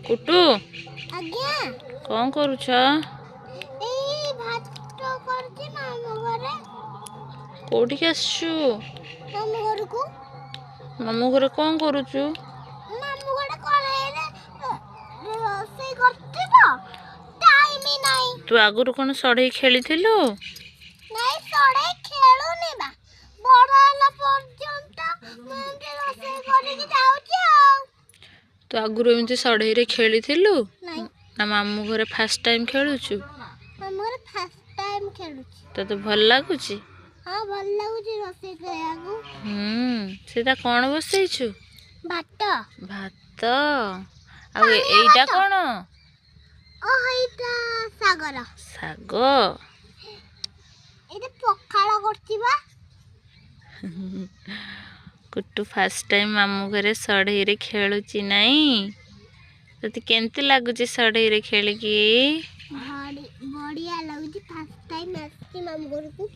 कुटू आज्ञा कौन करुछ? एई भात करछि मामू घरे। कोठिक आसछु? मामू घर को। मामू घरे कौन करुछु? मामू घरे करेरे रोषेई करछि तो टाइम ही नहीं। तू आगुरु कौन सढ़ई खेलिथिलु? नहीं सड़े खेलुनी बा बड़ होला पर्यंत मैं रोषेई करिक जाउछि आ। तू आगुरु एमती सढ़ई रे खेलिथिलु नहीं ना मामू घरे फास्ट टाइम खेलुछु? मामू घरे फर्स्ट टाइम खेलुछि। तते भल लागुछि? हाँ भल लागुछि रोषेई करियाकू। सेटा कौन बसैछु? भात भात आ एइटा कौन? ओ हेइटा सागर साग। एटा पखाळ करछि बा। कुट्टू फास्ट टाइम मामू घरे सढ़ई रे खेलुछि नहीं? तते केमती लागुछि सढ़ई रे खेलिकी? बढ़िया लागुछि फर्स्ट टाइम आछि मामू घर को।